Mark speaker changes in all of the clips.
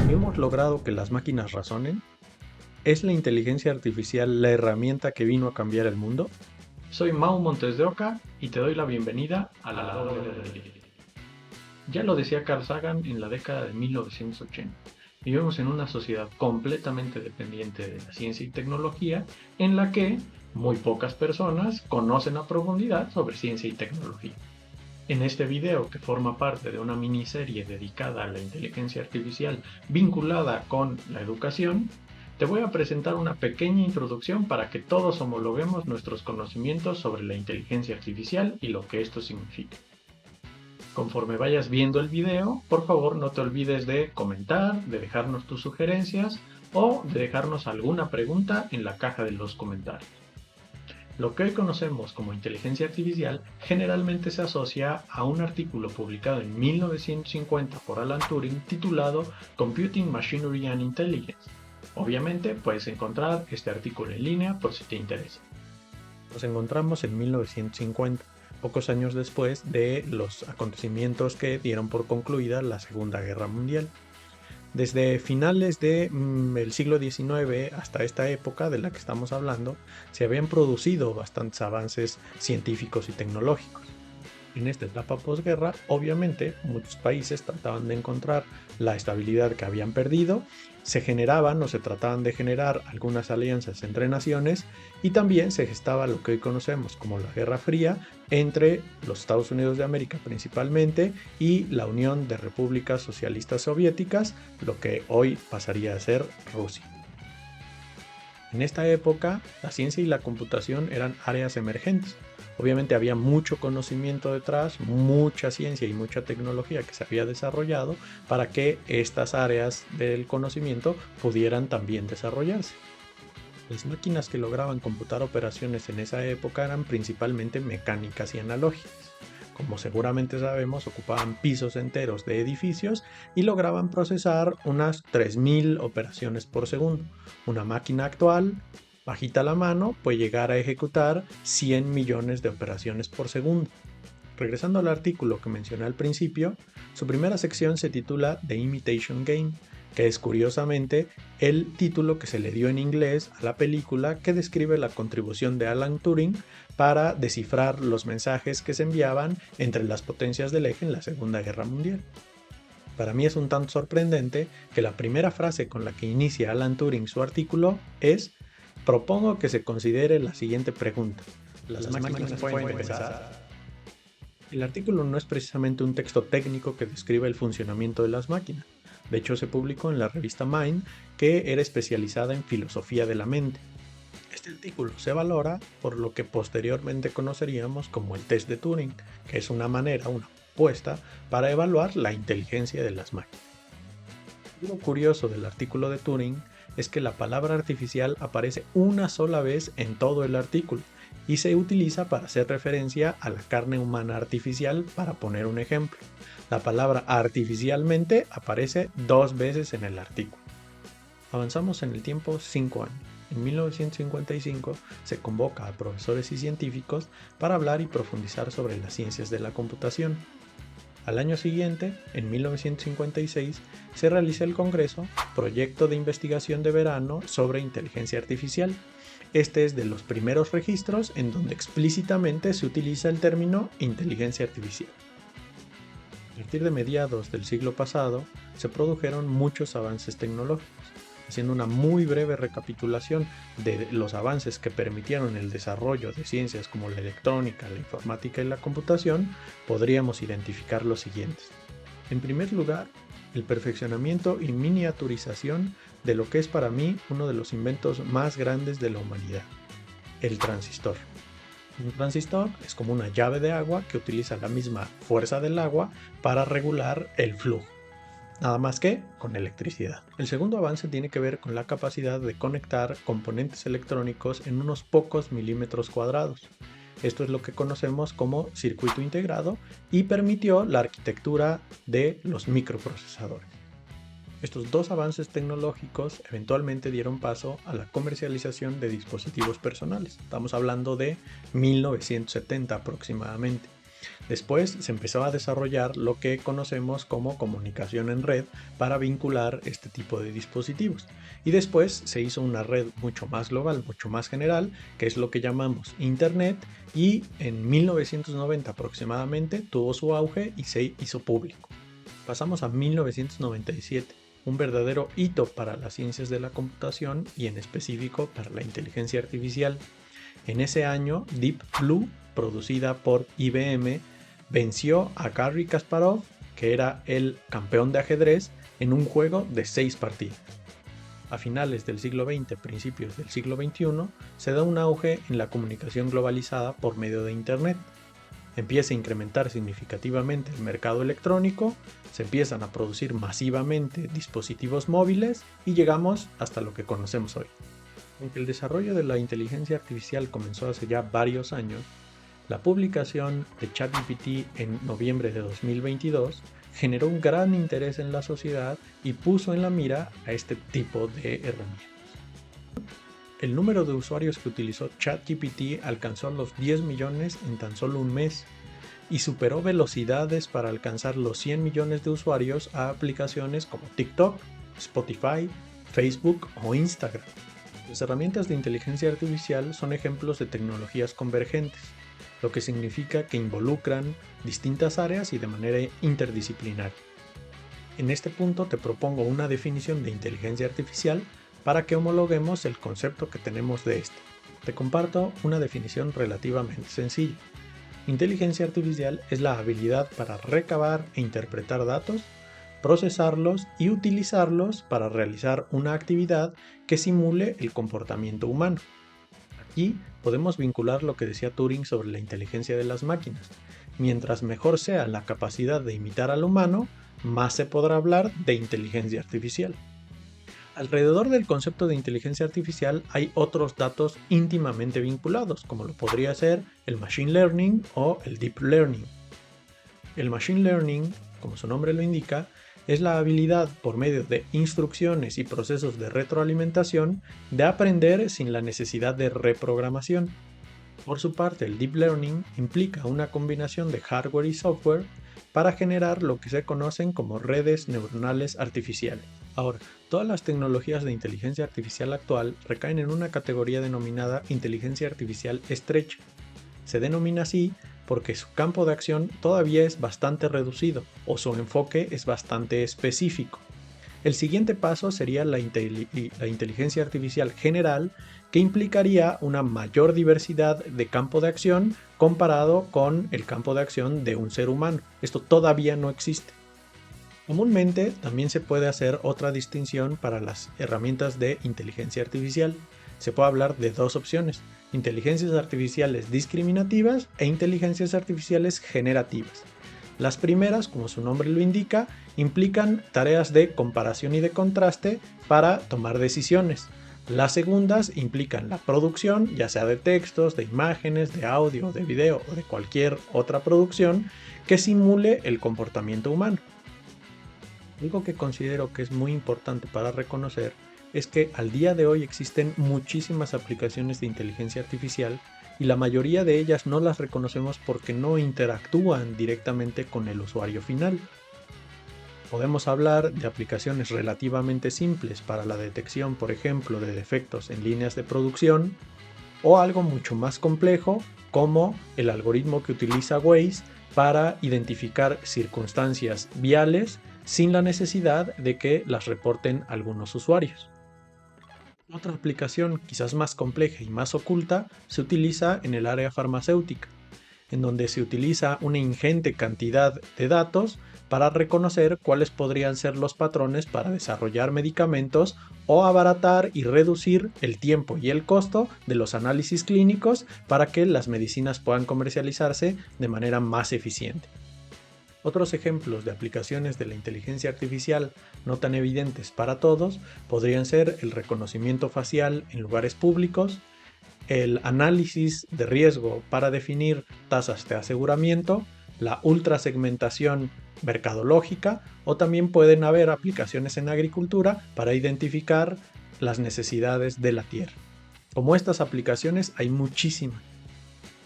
Speaker 1: ¿Hemos logrado que las máquinas razonen? ¿Es la inteligencia artificial la herramienta que vino a cambiar el mundo? Soy Mau Montes de Oca y te doy la bienvenida a la doble realidad. Ya lo decía Carl Sagan en la década de 1980. Vivimos en una sociedad completamente dependiente de la ciencia y tecnología en la que muy pocas personas conocen a profundidad sobre ciencia y tecnología. En este video, que forma parte de una miniserie dedicada a la inteligencia artificial vinculada con la educación, te voy a presentar una pequeña introducción para que todos homologuemos nuestros conocimientos sobre la inteligencia artificial y lo que esto significa. Conforme vayas viendo el video, por favor no te olvides de comentar, de dejarnos tus sugerencias o de dejarnos alguna pregunta en la caja de los comentarios. Lo que hoy conocemos como inteligencia artificial generalmente se asocia a un artículo publicado en 1950 por Alan Turing titulado Computing Machinery and Intelligence. Obviamente puedes encontrar este artículo en línea por si te interesa. Nos encontramos en 1950, pocos años después de los acontecimientos que dieron por concluida la Segunda Guerra Mundial. Desde finales del siglo XIX hasta esta época de la que estamos hablando, se habían producido bastantes avances científicos y tecnológicos. En esta etapa posguerra, obviamente, muchos países trataban de encontrar la estabilidad que habían perdido, se generaban o se trataban de generar algunas alianzas entre naciones y también se gestaba lo que hoy conocemos como la Guerra Fría entre los Estados Unidos de América principalmente y la Unión de Repúblicas Socialistas Soviéticas, lo que hoy pasaría a ser Rusia. En esta época, la ciencia y la computación eran áreas emergentes. Obviamente había mucho conocimiento detrás, mucha ciencia y mucha tecnología que se había desarrollado para que estas áreas del conocimiento pudieran también desarrollarse. Las máquinas que lograban computar operaciones en esa época eran principalmente mecánicas y analógicas. Como seguramente sabemos, ocupaban pisos enteros de edificios y lograban procesar unas 3000 operaciones por segundo. Una máquina actual, bajita la mano, puede llegar a ejecutar 100 millones de operaciones por segundo. Regresando al artículo que mencioné al principio, su primera sección se titula The Imitation Game, que es curiosamente el título que se le dio en inglés a la película que describe la contribución de Alan Turing para descifrar los mensajes que se enviaban entre las potencias del eje en la Segunda Guerra Mundial. Para mí es un tanto sorprendente que la primera frase con la que inicia Alan Turing su artículo es: propongo que se considere la siguiente pregunta. ¿Las máquinas pueden pensar? El artículo no es precisamente un texto técnico que describe el funcionamiento de las máquinas. De hecho, se publicó en la revista Mind, que era especializada en filosofía de la mente. Este artículo se valora por lo que posteriormente conoceríamos como el test de Turing, que es una propuesta para evaluar la inteligencia de las máquinas. Lo curioso del artículo de Turing es que la palabra artificial aparece una sola vez en todo el artículo y se utiliza para hacer referencia a la carne humana artificial, para poner un ejemplo. La palabra artificialmente aparece 2 veces en el artículo. Avanzamos en el tiempo 5 años. En 1955 se convoca a profesores y científicos para hablar y profundizar sobre las ciencias de la computación. Al año siguiente, en 1956, se realiza el Congreso Proyecto de Investigación de Verano sobre Inteligencia Artificial. Este es de los primeros registros en donde explícitamente se utiliza el término inteligencia artificial. A partir de mediados del siglo pasado, se produjeron muchos avances tecnológicos. Haciendo una muy breve recapitulación de los avances que permitieron el desarrollo de ciencias como la electrónica, la informática y la computación, podríamos identificar los siguientes. En primer lugar, el perfeccionamiento y miniaturización de lo que es para mí uno de los inventos más grandes de la humanidad, el transistor. Un transistor es como una llave de agua que utiliza la misma fuerza del agua para regular el flujo. Nada más que con electricidad. El segundo avance tiene que ver con la capacidad de conectar componentes electrónicos en unos pocos milímetros cuadrados. Esto es lo que conocemos como circuito integrado y permitió la arquitectura de los microprocesadores. Estos dos avances tecnológicos eventualmente dieron paso a la comercialización de dispositivos personales. Estamos hablando de 1970 aproximadamente. Después se empezó a desarrollar lo que conocemos como comunicación en red para vincular este tipo de dispositivos. Y después se hizo una red mucho más global, mucho más general, que es lo que llamamos Internet, y en 1990 aproximadamente tuvo su auge y se hizo público. Pasamos a 1997, un verdadero hito para las ciencias de la computación y en específico para la inteligencia artificial. En ese año, Deep Blue, producida por IBM, venció a Garry Kasparov, que era el campeón de ajedrez, en un juego de 6 partidas. A finales del siglo XX, principios del siglo XXI, se da un auge en la comunicación globalizada por medio de Internet. Empieza a incrementar significativamente el mercado electrónico, se empiezan a producir masivamente dispositivos móviles y llegamos hasta lo que conocemos hoy. Aunque el desarrollo de la inteligencia artificial comenzó hace ya varios años, la publicación de ChatGPT en noviembre de 2022 generó un gran interés en la sociedad y puso en la mira a este tipo de herramientas. El número de usuarios que utilizó ChatGPT alcanzó los 10 millones en tan solo un mes y superó velocidades para alcanzar los 100 millones de usuarios a aplicaciones como TikTok, Spotify, Facebook o Instagram. Las herramientas de inteligencia artificial son ejemplos de tecnologías convergentes, lo que significa que involucran distintas áreas y de manera interdisciplinaria. En este punto te propongo una definición de inteligencia artificial para que homologuemos el concepto que tenemos de esta. Te comparto una definición relativamente sencilla. Inteligencia artificial es la habilidad para recabar e interpretar datos, procesarlos y utilizarlos para realizar una actividad que simule el comportamiento humano. Aquí podemos vincular lo que decía Turing sobre la inteligencia de las máquinas. Mientras mejor sea la capacidad de imitar al humano, más se podrá hablar de inteligencia artificial. Alrededor del concepto de inteligencia artificial hay otros datos íntimamente vinculados, como lo podría ser el machine learning o el deep learning. El machine learning, como su nombre lo indica, es la habilidad por medio de instrucciones y procesos de retroalimentación de aprender sin la necesidad de reprogramación. Por su parte, el Deep Learning implica una combinación de hardware y software para generar lo que se conocen como redes neuronales artificiales. Ahora, todas las tecnologías de inteligencia artificial actual recaen en una categoría denominada inteligencia artificial estrecha. Se denomina así porque su campo de acción todavía es bastante reducido o su enfoque es bastante específico. El siguiente paso sería la inteligencia artificial general, que implicaría una mayor diversidad de campo de acción comparado con el campo de acción de un ser humano. Esto todavía no existe. Comúnmente también se puede hacer otra distinción para las herramientas de inteligencia artificial. Se puede hablar de dos opciones: inteligencias artificiales discriminativas e inteligencias artificiales generativas. Las primeras, como su nombre lo indica, implican tareas de comparación y de contraste para tomar decisiones. Las segundas implican la producción, ya sea de textos, de imágenes, de audio, de video o de cualquier otra producción que simule el comportamiento humano. Algo que considero que es muy importante para reconocer es que al día de hoy existen muchísimas aplicaciones de inteligencia artificial y la mayoría de ellas no las reconocemos porque no interactúan directamente con el usuario final. Podemos hablar de aplicaciones relativamente simples para la detección, por ejemplo, de defectos en líneas de producción, o algo mucho más complejo como el algoritmo que utiliza Waze para identificar circunstancias viales sin la necesidad de que las reporten algunos usuarios. Otra aplicación, quizás más compleja y más oculta, se utiliza en el área farmacéutica, en donde se utiliza una ingente cantidad de datos para reconocer cuáles podrían ser los patrones para desarrollar medicamentos o abaratar y reducir el tiempo y el costo de los análisis clínicos para que las medicinas puedan comercializarse de manera más eficiente. Otros ejemplos de aplicaciones de la inteligencia artificial no tan evidentes para todos podrían ser el reconocimiento facial en lugares públicos, el análisis de riesgo para definir tasas de aseguramiento, la ultrasegmentación mercadológica, o también pueden haber aplicaciones en agricultura para identificar las necesidades de la tierra. Como estas aplicaciones hay muchísimas.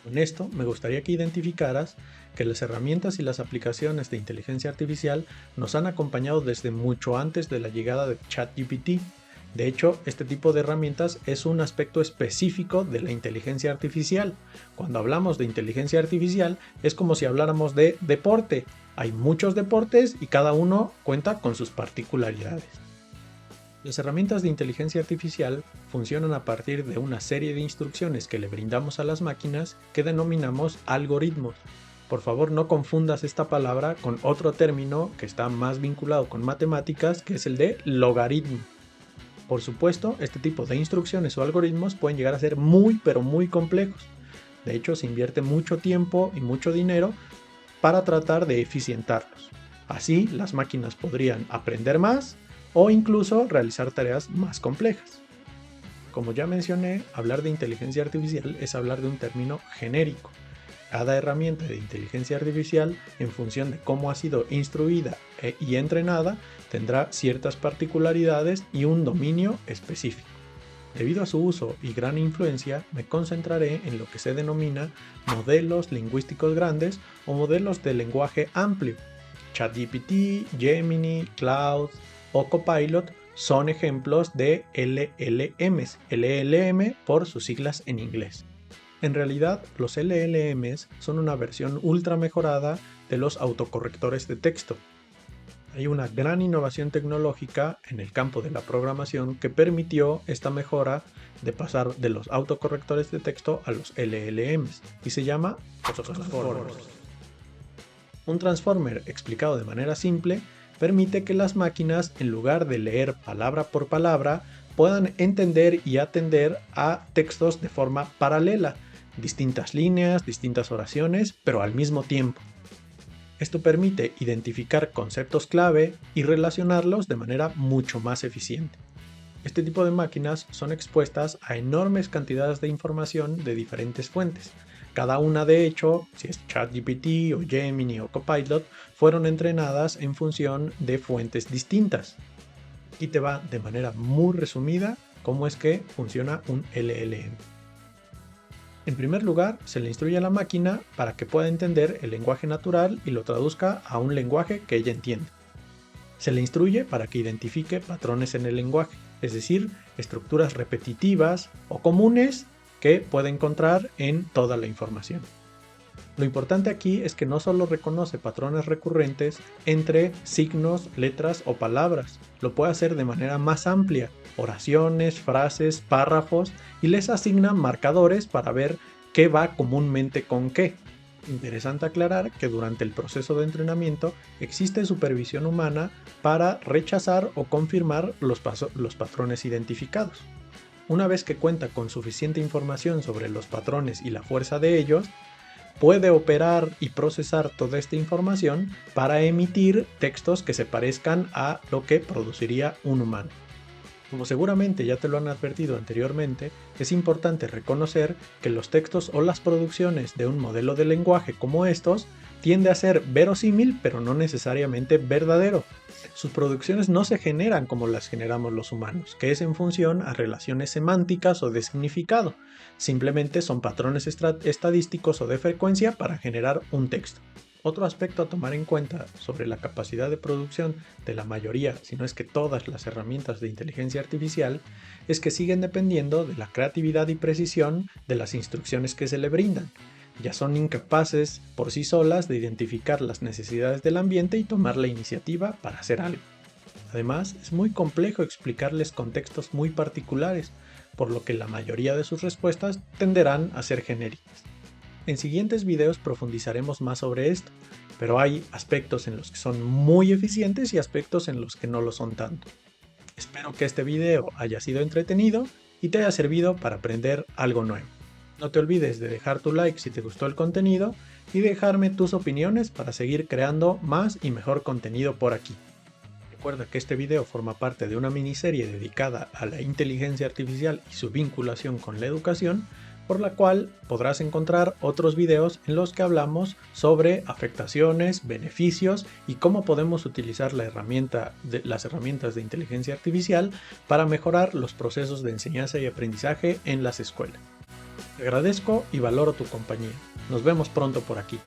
Speaker 1: Con esto me gustaría que identificaras que las herramientas y las aplicaciones de inteligencia artificial nos han acompañado desde mucho antes de la llegada de ChatGPT. De hecho, este tipo de herramientas es un aspecto específico de la inteligencia artificial. Cuando hablamos de inteligencia artificial es como si habláramos de deporte. Hay muchos deportes y cada uno cuenta con sus particularidades. Las herramientas de inteligencia artificial funcionan a partir de una serie de instrucciones que le brindamos a las máquinas que denominamos algoritmos. Por favor, no confundas esta palabra con otro término que está más vinculado con matemáticas, que es el de logaritmo. Por supuesto, este tipo de instrucciones o algoritmos pueden llegar a ser muy complejos. De hecho, se invierte mucho tiempo y mucho dinero para tratar de eficientarlos. Así, las máquinas podrían aprender más o incluso realizar tareas más complejas. Como ya mencioné, hablar de inteligencia artificial es hablar de un término genérico. Cada herramienta de inteligencia artificial, en función de cómo ha sido instruida y entrenada, tendrá ciertas particularidades y un dominio específico. Debido a su uso y gran influencia, me concentraré en lo que se denomina modelos lingüísticos grandes o modelos de lenguaje amplio. ChatGPT, Gemini, Claude o Copilot son ejemplos de LLMs, LLM por sus siglas en inglés. En realidad, los LLMs son una versión ultra mejorada de los autocorrectores de texto. Hay una gran innovación tecnológica en el campo de la programación que permitió esta mejora de pasar de los autocorrectores de texto a los LLMs y se llama transformers. Un transformer explicado de manera simple permite que las máquinas, en lugar de leer palabra por palabra, puedan entender y atender a textos de forma paralela, distintas líneas, distintas oraciones, pero al mismo tiempo. Esto permite identificar conceptos clave y relacionarlos de manera mucho más eficiente. Este tipo de máquinas son expuestas a enormes cantidades de información de diferentes fuentes. Cada una, de hecho, si es ChatGPT o Gemini o Copilot, fueron entrenadas en función de fuentes distintas. Aquí te va de manera muy resumida cómo es que funciona un LLM. En primer lugar, se le instruye a la máquina para que pueda entender el lenguaje natural y lo traduzca a un lenguaje que ella entiende. Se le instruye para que identifique patrones en el lenguaje, es decir, estructuras repetitivas o comunes que puede encontrar en toda la información. Lo importante aquí es que no solo reconoce patrones recurrentes entre signos, letras o palabras, lo puede hacer de manera más amplia, oraciones, frases, párrafos, y les asigna marcadores para ver qué va comúnmente con qué. Interesante aclarar que durante el proceso de entrenamiento existe supervisión humana para rechazar o confirmar los patrones identificados. Una vez que cuenta con suficiente información sobre los patrones y la fuerza de ellos, puede operar y procesar toda esta información para emitir textos que se parezcan a lo que produciría un humano. Como seguramente ya te lo han advertido anteriormente, es importante reconocer que los textos o las producciones de un modelo de lenguaje como estos tiende a ser verosímil, pero no necesariamente verdadero. Sus producciones no se generan como las generamos los humanos, que es en función a relaciones semánticas o de significado. Simplemente son patrones estadísticos o de frecuencia para generar un texto. Otro aspecto a tomar en cuenta sobre la capacidad de producción de la mayoría, si no es que todas las herramientas de inteligencia artificial, es que siguen dependiendo de la creatividad y precisión de las instrucciones que se le brindan. Ya son incapaces por sí solas de identificar las necesidades del ambiente y tomar la iniciativa para hacer algo. Además, es muy complejo explicarles contextos muy particulares, por lo que la mayoría de sus respuestas tenderán a ser genéricas. En siguientes videos profundizaremos más sobre esto, pero hay aspectos en los que son muy eficientes y aspectos en los que no lo son tanto. Espero que este video haya sido entretenido y te haya servido para aprender algo nuevo. No te olvides de dejar tu like si te gustó el contenido y dejarme tus opiniones para seguir creando más y mejor contenido por aquí. Recuerda que este video forma parte de una miniserie dedicada a la inteligencia artificial y su vinculación con la educación, por la cual podrás encontrar otros videos en los que hablamos sobre afectaciones, beneficios y cómo podemos utilizar las herramientas de inteligencia artificial para mejorar los procesos de enseñanza y aprendizaje en las escuelas. Agradezco y valoro tu compañía. Nos vemos pronto por aquí.